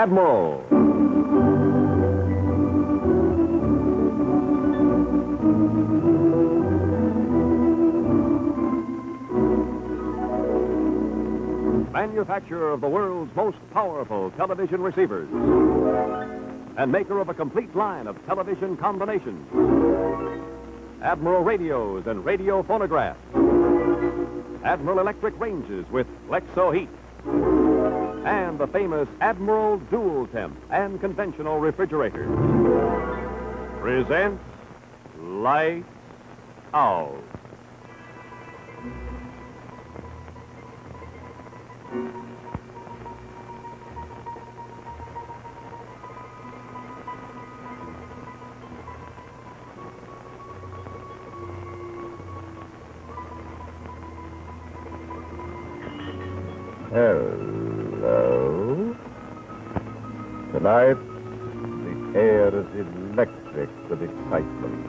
Admiral. Manufacturer of the world's most powerful television receivers and maker of a complete line of television combinations. Admiral radios and radio phonographs. Admiral electric ranges with Flexo heat. And the famous Admiral Dual Temp and conventional refrigerators. Presents Lights Out. Hello. Tonight, the air is electric with excitement.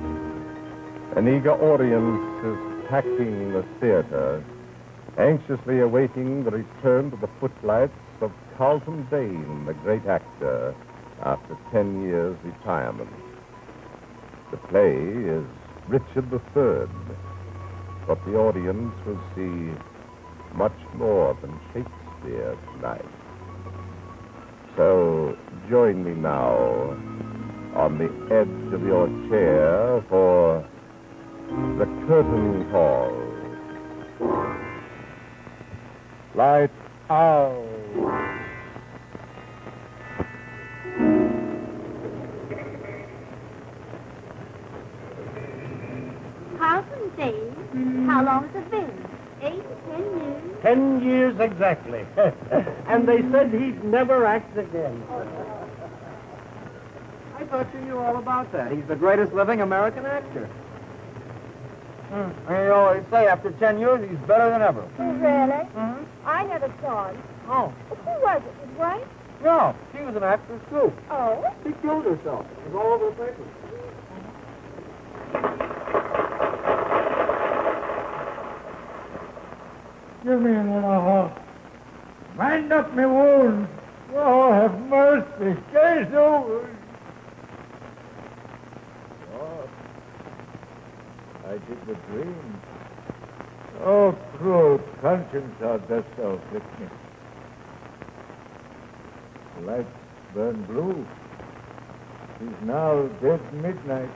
An eager audience is packing the theater, anxiously awaiting the return to the footlights of Carlton Dane, the great actor, after 10 years' retirement. The play is Richard III, but the audience will see much more than Shakespeare tonight. So join me now on the edge of your chair for the curtain call. Light out. Carlton Dane? How long has it been? 8, 10 years? 10 years exactly. And they said he'd never act again. I thought you knew all about that. He's the greatest living American actor. And you always say after 10 years, he's better than ever. Really? Mm-hmm. I never saw him. Oh. Who was it? His wife? No, she was an actress, too. Oh? She killed herself. It was all over the papers. Give me another horse. Bind up me wounds. Oh, have mercy. Case over. Oh, I did the dream. Oh, cruel conscience, how dost thou afflict me? The lights burn blue. 'Tis now dead midnight.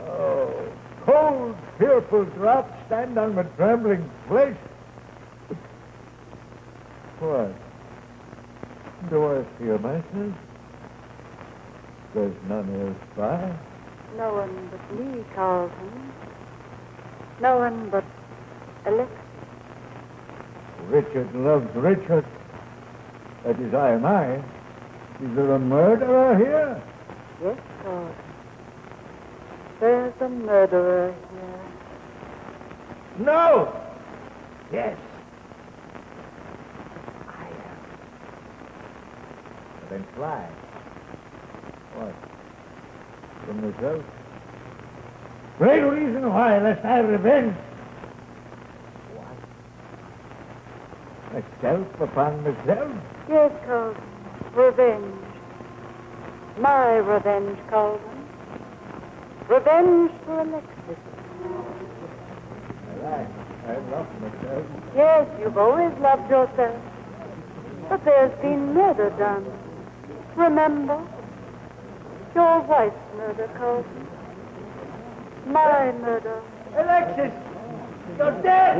Oh, cold, fearful drops stand on my trembling flesh. What? Do I fear myself? There's none else by. No one but me, Carlton. No one but Alexis. Richard loves Richard. That is I am I. Is there a murderer here? Yes, Carlton. There's a murderer here. No! Yes. I am. Then fly. What? From myself? Great reason why, lest I have revenge. What? Myself upon myself? Yes, Carlton. Revenge. My revenge, Carlton. Revenge for Alexis. I love myself. Yes, you've always loved yourself. But there's been murder done. Remember? Your wife's murder, Carlton. My murder. Alexis, you're dead.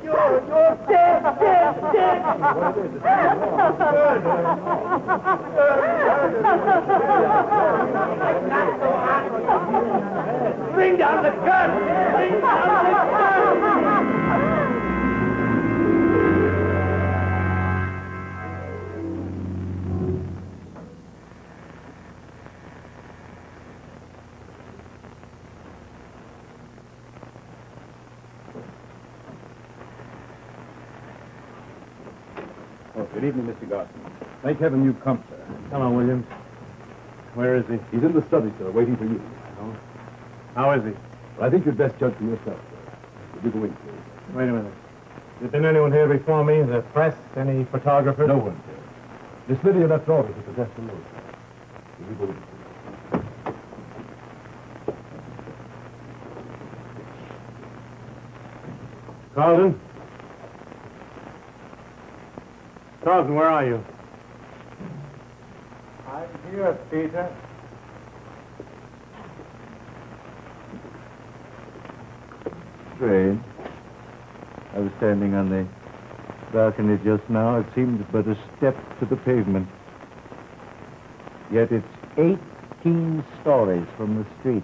You're dead, dead, dead. Bring down the gun. Bring down the gun. Oh, good evening, Mr. Garson. Thank heaven you've come, sir. Hello, Williams. Where is he? He's in the study, sir, waiting for you. Oh? How is he? Well, I think you'd best judge for yourself, sir. Would you go in, please? Wait a minute. Has there been anyone here before me? The press? Any photographers? No one, sir. Miss Lydia left orders to possess the note. Will you believe it? Carlton? Carlton, where are you? I'm here, Peter. Strange. I was standing on the balcony just now. It seemed but a step to the pavement. Yet it's 18 stories from the street.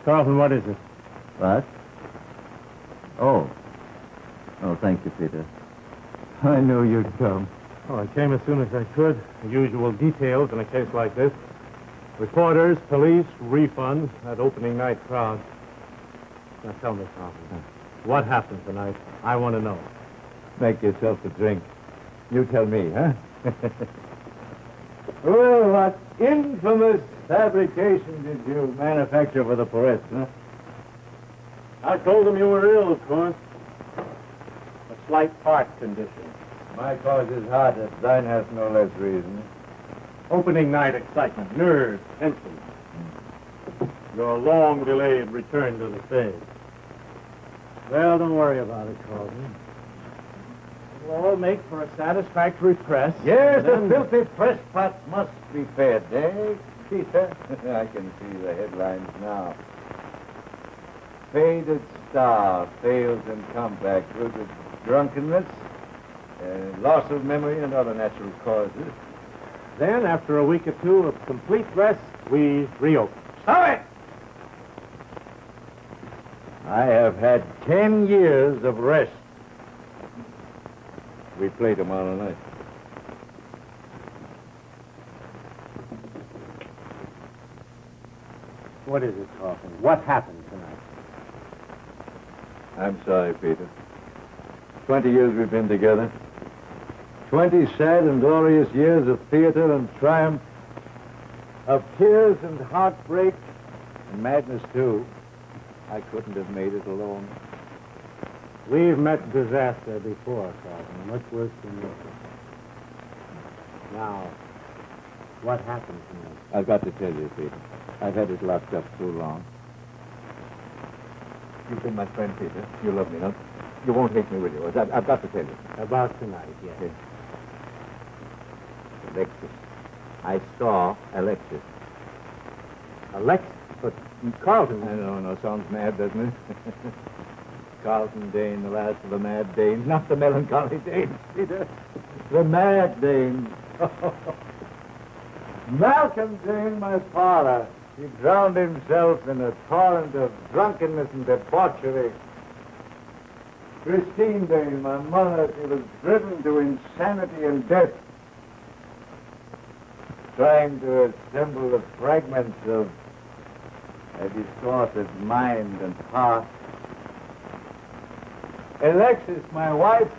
Carlton, what is it? What? Oh. Oh, thank you, Peter. I knew you'd come. Oh, I came as soon as I could. The usual details in a case like this. Reporters, police, refunds, that opening night crowd. Now tell me, Carlton, what happened tonight? I want to know. Make yourself a drink. You tell me, huh? Well, what infamous fabrication did you manufacture for the press, huh? I told them you were ill, of course. A slight heart condition. My cause is hard, that thine hath no less reason. Opening night excitement, nerves, tension. Your long-delayed return to the stage. Well, don't worry about it, Carlton. It'll all make for a satisfactory press. Yes, and the then- filthy press pots must be fed, eh, Peter? I can see the headlines now. Faded star fails in comeback due to drunkenness, loss of memory, and other natural causes. Then, after a week or two of complete rest, we reopen. Stop it! I have had 10 years of rest. We play tomorrow night. What is it, Carlton? What happened tonight? I'm sorry, Peter. 20 years we've been together. 20 sad and glorious years of theater and triumph, of tears and heartbreak, and madness, too. I couldn't have made it alone. We've met disaster before, Carlton. Much worse than this. Now, what happened tonight? I've got to tell you, Peter. I've had it locked up too long. You've been my friend, Peter. You love me, no? You won't hate me, will you? I've got to tell you. About tonight, yes. Okay. Alexis. I saw Alexis. Alexis? But Carlton... I know, sounds mad, doesn't it? Carlton Dane, the last of the mad Danes. Not the melancholy Danes, Peter. The mad Danes. Malcolm Dane, my father. He drowned himself in a torrent of drunkenness and debauchery. Christine Dane, my mother, she was driven to insanity and death. Trying to assemble the fragments of a distorted mind and heart. Alexis, my wife,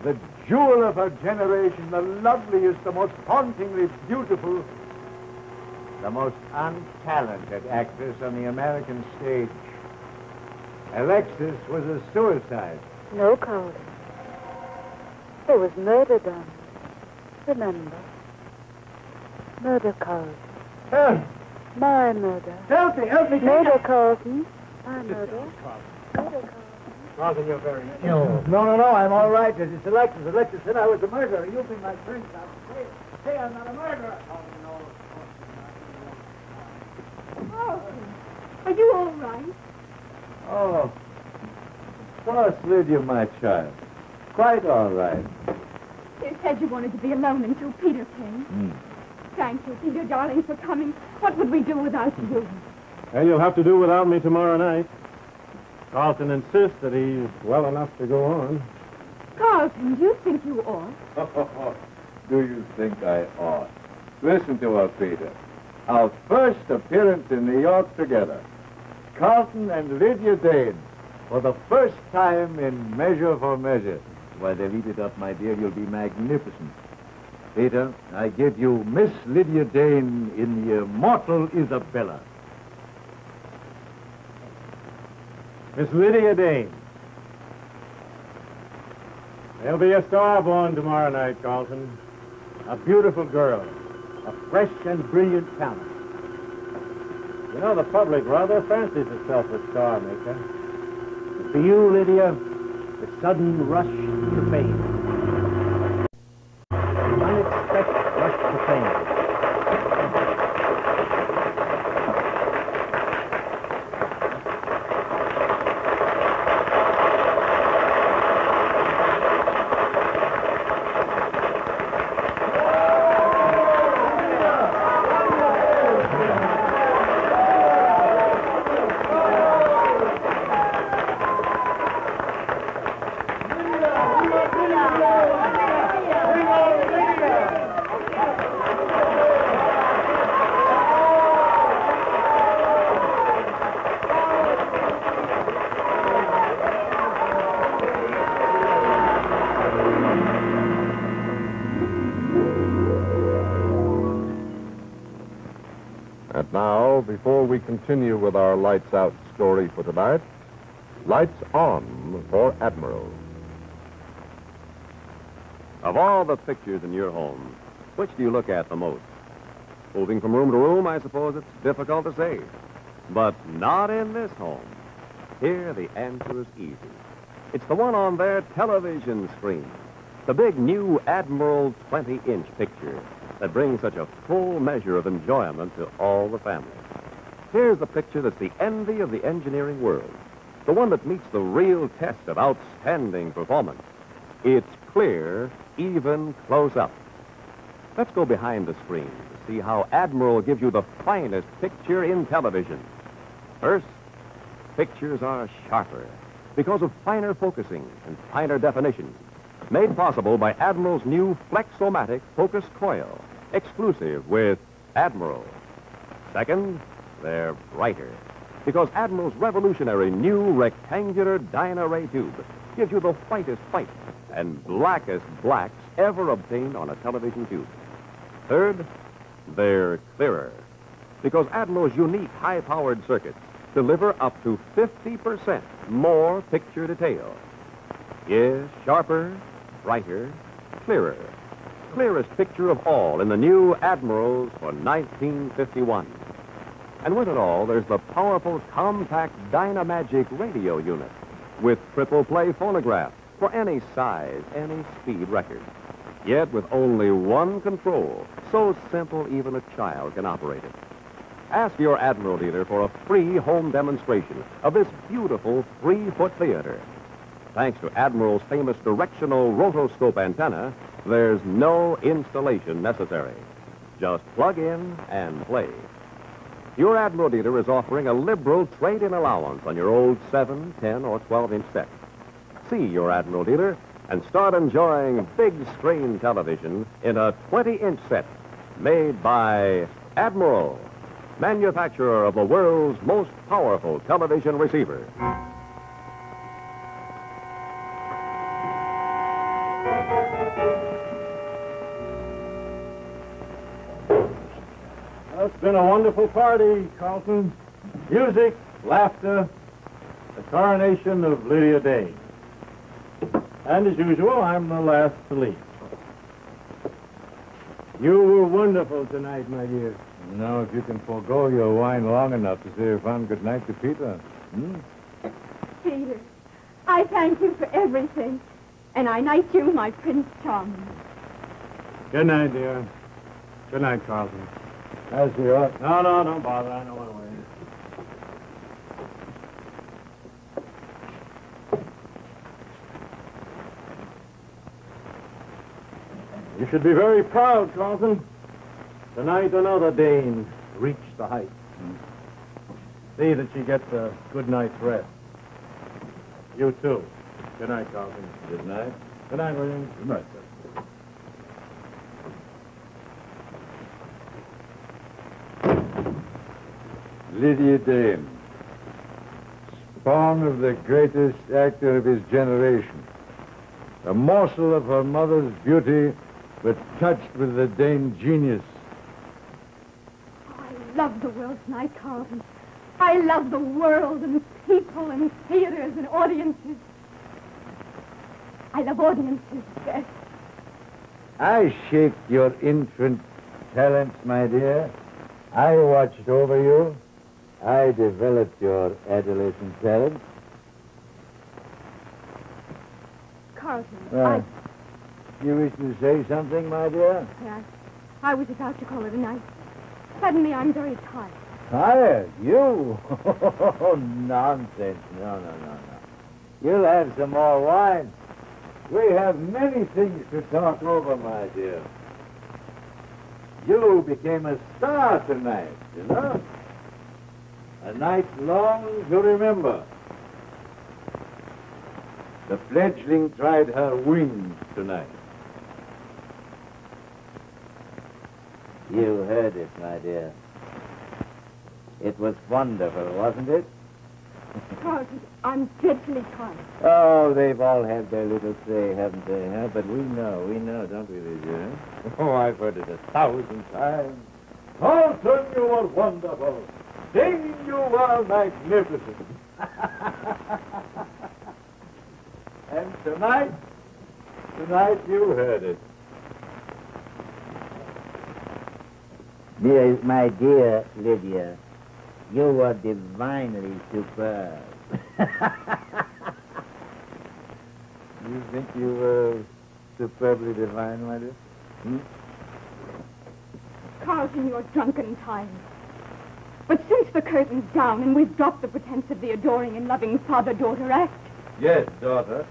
the jewel of her generation, the loveliest, the most hauntingly beautiful, the most untalented actress on the American stage. Alexis was a suicide. No, Carlton. There was murder done. Remember. Murder, Carlton. Help! My murder. Help me! Murder, Carlton. My murder. Murder, Carlton. Carlton, you're very ill. No, I'm all right. It's Alexis. Alexis said I was a murderer. You've been my friend. Now, say I'm not a murderer. Oh, are you all right? Oh, of course, Lydia, my child. Quite all right. You said you wanted to be alone until Peter came. Thank you, Peter, darling, for coming. What would we do without you? Well, you'll have to do without me tomorrow night. Carlton insists that he's well enough to go on. Carlton, do you think you ought? Do you think I ought? Listen to her, Peter. Our first appearance in New York together. Carlton and Lydia Dane. For the first time in Measure for Measure. Why, they'll eat it up, my dear. You'll be magnificent. Peter, I give you Miss Lydia Dane in the immortal Isabella. Miss Lydia Dane, There'll be a star born tomorrow night, Carlton. A beautiful girl. A fresh and brilliant talent. You know, the public rather fancies itself a star maker. But for you, Lydia, the sudden rush to fame. The unexpected rush to fame. And now, before we continue with our Lights Out story for tonight, Lights On for Admiral. Of all the pictures in your home, which do you look at the most? Moving from room to room, I suppose it's difficult to say. But not in this home. Here, the answer is easy. It's the one on their television screen. The big new Admiral 20-inch picture that brings such a full measure of enjoyment to all the family. Here's the picture that's the envy of the engineering world. The one that meets the real test of outstanding performance. It's clear, even close up. Let's go behind the screen to see how Admiral gives you the finest picture in television. First, pictures are sharper because of finer focusing and finer definition, made possible by Admiral's new Flexomatic focus coil, exclusive with Admiral. Second, they're brighter because Admiral's revolutionary new rectangular Dyna-Ray tube gives you the whitest white and blackest blacks ever obtained on a television tube. Third, they're clearer because Admiral's unique high-powered circuits deliver up to 50% more picture detail. Yes, sharper, brighter, clearer. Clearest picture of all in the new Admirals for 1951. And with it all, there's the powerful, compact Dynamagic radio unit with triple play phonograph for any size, any speed record. Yet with only one control, so simple even a child can operate it. Ask your Admiral dealer for a free home demonstration of this beautiful 3-foot theater. Thanks to Admiral's famous directional rotoscope antenna, there's no installation necessary. Just plug in and play. Your Admiral dealer is offering a liberal trade-in allowance on your old 7, 10, or 12-inch set. See your Admiral dealer and start enjoying big screen television in a 20-inch set made by Admiral, manufacturer of the world's most powerful television receiver. It's been a wonderful party, Carlton. Music, laughter, the coronation of Lydia Dane. And as usual, I'm the last to leave. You were wonderful tonight, my dear. Now, if you can forego your wine long enough to say a fond good night to Peter. Peter, I thank you for everything. And I knight you, my Prince Charming. Good night, dear. Good night, Carlton. As you ought. No, don't bother. I know what way. You should be very proud, Carlton. Tonight another Dane reached the heights. See that she gets a good night's rest. You too. Good night, Carlton. Good night. Good night, William. Good night, sir. Lydia Dane, spawn of the greatest actor of his generation. A morsel of her mother's beauty, but touched with the Dane genius. I love the world tonight, Carlton. I love the world and people and theaters and audiences. I love audiences best. I shaped your infant talents, my dear. I watched over you. I developed your adolescent talents. Carlton, You wish to say something, my dear? I was about to call it a night. Suddenly, I'm very tired. Tired? You? Nonsense. No. You'll have some more wine. We have many things to talk over, my dear. You became a star tonight, you know? A night long to remember. The fledgling tried her wings tonight. You heard it, my dear. It was wonderful, wasn't it? Carlton, I'm dreadfully tired. Oh, they've all had their little say, haven't they, huh? But we know, don't we, Lydia? Oh, I've heard it 1,000 times. Carlton, you were wonderful. Sing, you were magnificent. And tonight you heard it. My dear Lydia, you were divinely superb. You think you were superbly divine, my dear? Carlton, you're drunk and tired. But since the curtain's down and we've dropped the pretense of the adoring and loving father-daughter act... Yes, daughter.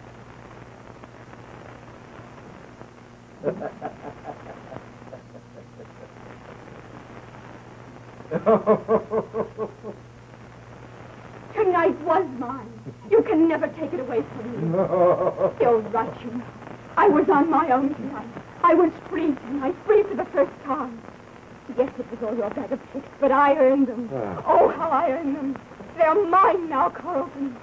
Tonight was mine. You can never take it away from me. No. You're right, you know. I was on my own tonight. I was free tonight, free for the first time. Yes, it was all your bag of tricks, but I earned them. Oh, how I earned them. They're mine now, Carlton.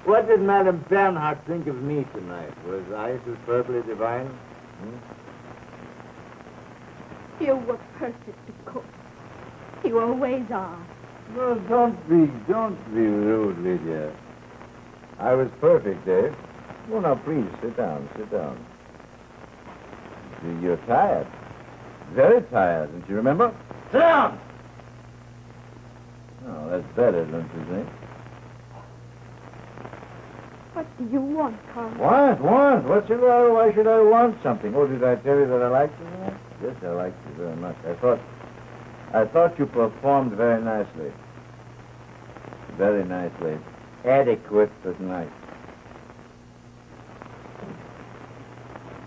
What did Madame Bernhardt think of me tonight? Was I superbly divine? You were perfect, of course. You always are. No, don't be rude, Lydia. I was perfect, Dave. Oh, now, please, sit down. You're tired. Very tired, don't you remember? Sit down! Oh, that's better, don't you think? What do you want, Carlton? Want? Why should I want something? Oh, did I tell you that I liked you? Yes, I liked you very much. I thought you performed very nicely. Very nicely. Adequate, but nice.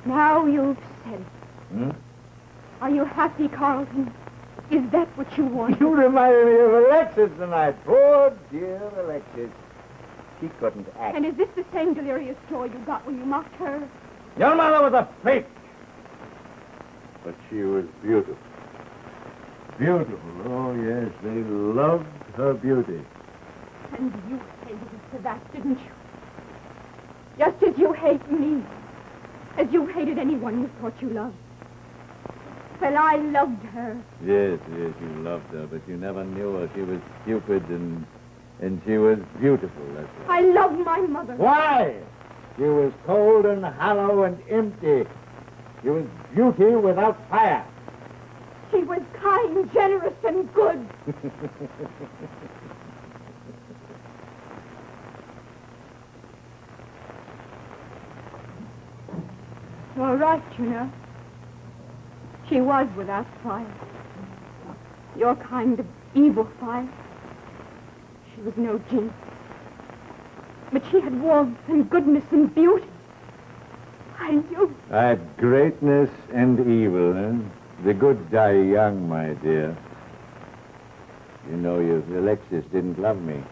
Now you've said it. Hmm? Are you happy, Carlton? Is that what you want? You reminded me of Alexis tonight. Poor dear Alexis. She couldn't act. And is this the same delirious joy you got when you mocked her? Your mother was a fake. But she was beautiful. Beautiful. Oh, yes. They loved her beauty. And you hated her for that, didn't you? Just as you hate me. As you hated anyone you thought you loved. Well, I loved her. Yes, you loved her, but you never knew her. She was stupid and she was beautiful, that's why. I loved my mother. Why? She was cold and hollow and empty. She was beauty without fire. She was kind, generous, and good. You're right, you know. She was without fire. Your kind of evil fire. She was no genius. But she had warmth and goodness and beauty. I knew. At greatness and evil, eh? The good die young, my dear. You know, Alexis didn't love me.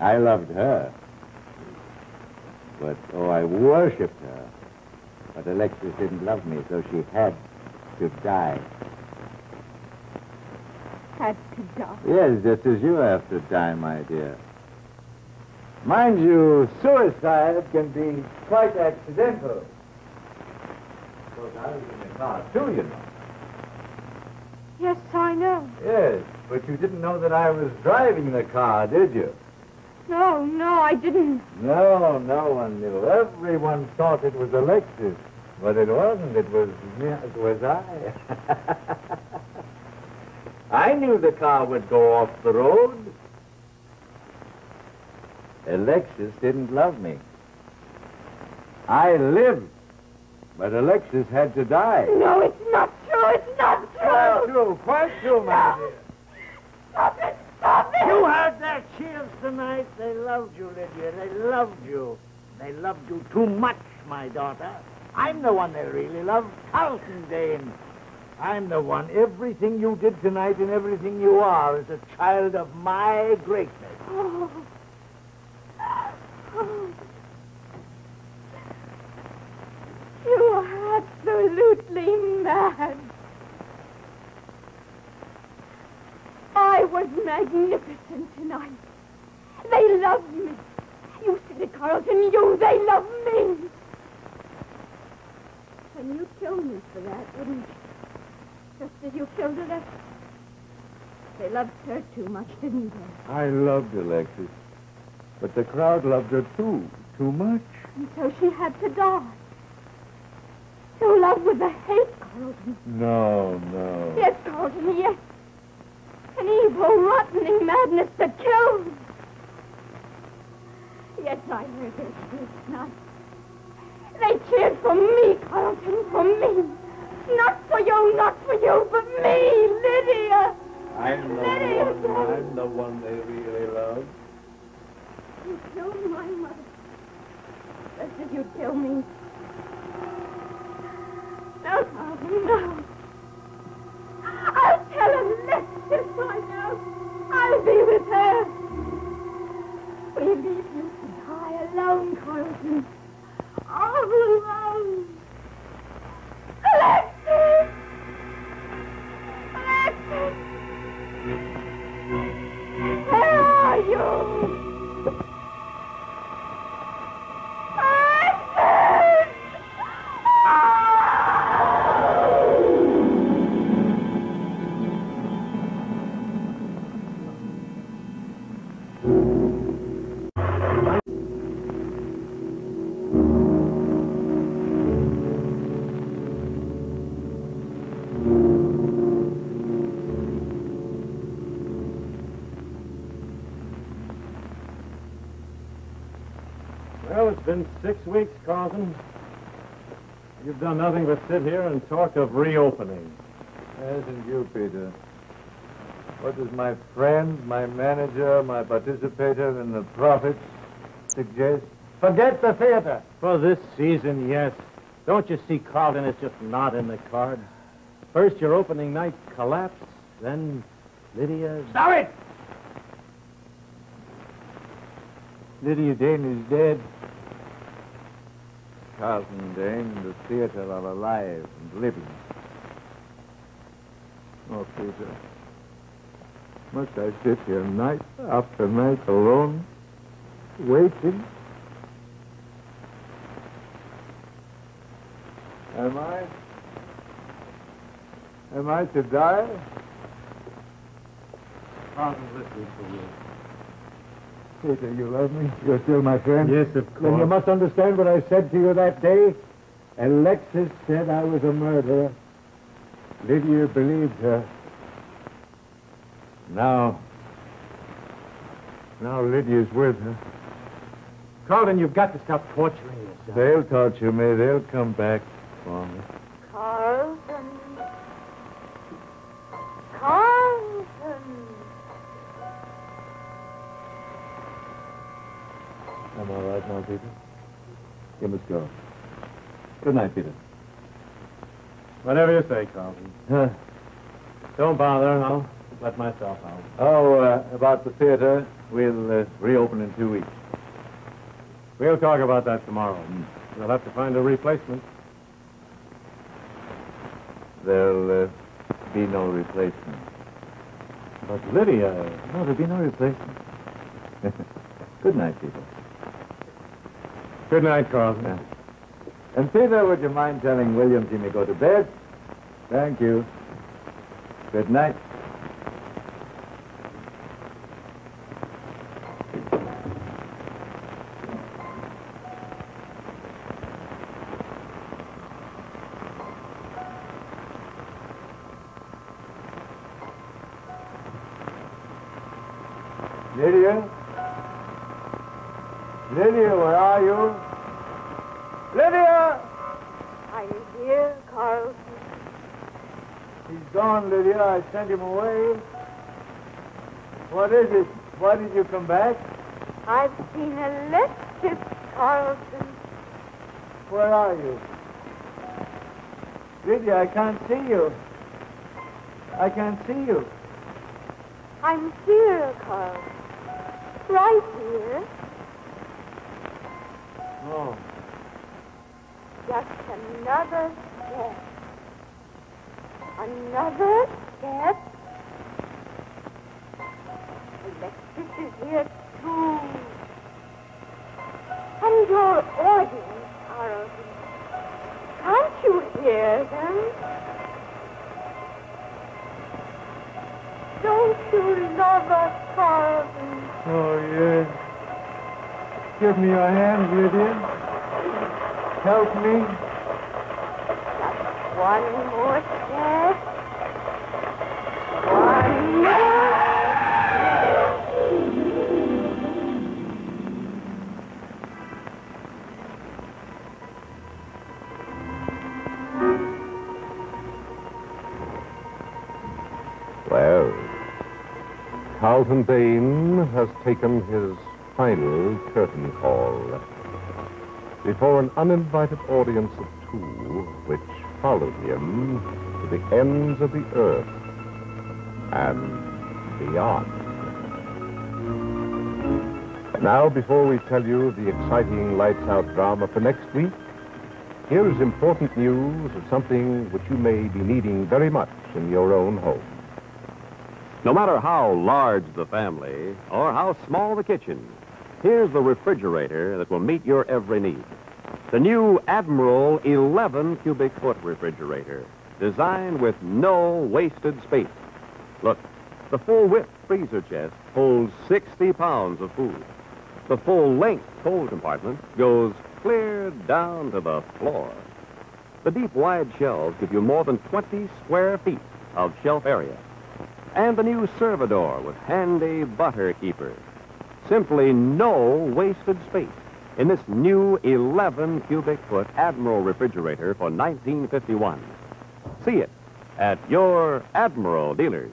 I loved her. But, I worshipped her. But Alexis didn't love me, so she had to die. Had to die. Yes, just as you have to die, my dear. Mind you, suicide can be quite accidental. Of course, I was in the car, too, you know. Yes, I know. Yes, but you didn't know that I was driving the car, did you? No, I didn't. No, no one knew. Everyone thought it was Alexis. But it wasn't. It was I. I knew the car would go off the road. Alexis didn't love me. I lived, but Alexis had to die. No, it's not true. It's not true. Quite true, my dear. Stop it. Stop it. You heard their cheers tonight. They loved you, Lydia. They loved you. They loved you too much, my daughter. I'm the one they really love, Carlton Dane. I'm the one. Everything you did tonight and everything you are is a child of my greatness. Oh. You are absolutely mad. I was magnificent tonight. They loved me. You said it, Carlton. They loved me. And you killed me for that, wouldn't you? Just as you killed Alexis. They loved her too much, didn't they? I loved Alexis, but the crowd loved her too much. And so she had to die. To love with a hate, Carlton. No. Yes, Carlton, yes. An evil, rottening madness that kills. Yes, I heard their cheers tonight. They cheered for me, Carlton, for me. Not for you, but me, Lydia. I'm the one they really love. You killed my mother. Just as you killed me. No, Carlton, no. I'll tell Alexis I know. I'll be with her. We leave you to die alone, Carlton. All alone. Alexis! Alexis! Where are you? Alexis! Well, it's been 6 weeks, Carlton. You've done nothing but sit here and talk of reopening. Hasn't you, Peter? What does my friend, my manager, my participator in the profits suggest? Forget the theater. For this season, yes. Don't you see, Carlton, it's just not in the cards. First, your opening night collapse, then Lydia... Stop it! Lydia Dane is dead. Carlton Dane and the theater are alive and living. Oh, Peter, must I sit here night after night alone, waiting? Am I to die? Carlton, listen to me. Peter, you love me? You're still my friend? Yes, of course. Then you must understand what I said to you that day. Alexis said I was a murderer. Lydia believed her. Now Lydia's with her. Carlton, you've got to stop torturing yourself. They'll torture me. They'll come back for me. Carlton. Carlton. I'm all right now, Peter. You must go. Good night, Peter. Whatever you say, Carlton. Huh. Don't bother, I'll let myself out. Oh, about the theater, we'll reopen in 2 weeks. We'll talk about that tomorrow. We'll have to find a replacement. There'll be no replacement. But Lydia... No, there'll be no replacement. Good night, Peter. Good night, Carlton. Yeah. And Peter, would you mind telling Williams he may go to bed? Thank you. Good night. Lydia? Lydia, where are you? Lydia! I'm here, Carlton. He's gone, Lydia. I sent him away. What is it? Why did you come back? I've seen a electric, Carlton. Where are you? Lydia, I can't see you. I can't see you. I'm here, Carlton. Right here. Oh. Just another step. Another step. Alexis is here, too. And your audience, Carlton. Can't you hear them? Don't you love us, Carlton? Oh, yes. Give me your hand, Lydia. Help me. Just one more step. One more. Well, Carlton Dane has taken his final curtain call before an uninvited audience of two, which followed him to the ends of the earth and beyond. And now, before we tell you the exciting Lights Out drama for next week, here is important news of something which you may be needing very much in your own home. No matter how large the family or how small the kitchen, here's the refrigerator that will meet your every need. The new Admiral 11 cubic foot refrigerator, designed with no wasted space. Look, the full width freezer chest holds 60 pounds of food. The full length cold compartment goes clear down to the floor. The deep wide shelves give you more than 20 square feet of shelf area. And the new servidor with handy butter keeper. Simply no wasted space in this new 11 cubic foot Admiral refrigerator for 1951. See it at your Admiral dealers.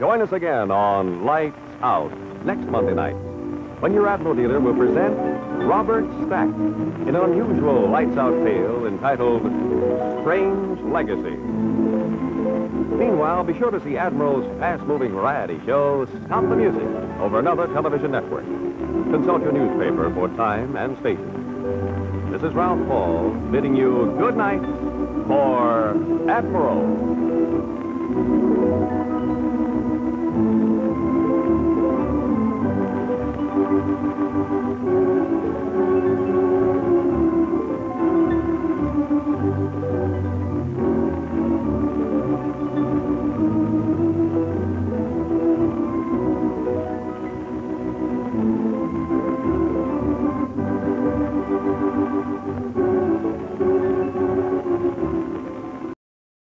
Join us again on Lights Out next Monday night, when your Admiral dealer will present Robert Stack in an unusual Lights Out tale entitled Strange Legacy. Meanwhile, be sure to see Admiral's fast-moving variety show, Stop the Music, over another television network. Consult your newspaper for time and station. This is Ralph Paul bidding you good night for Admiral.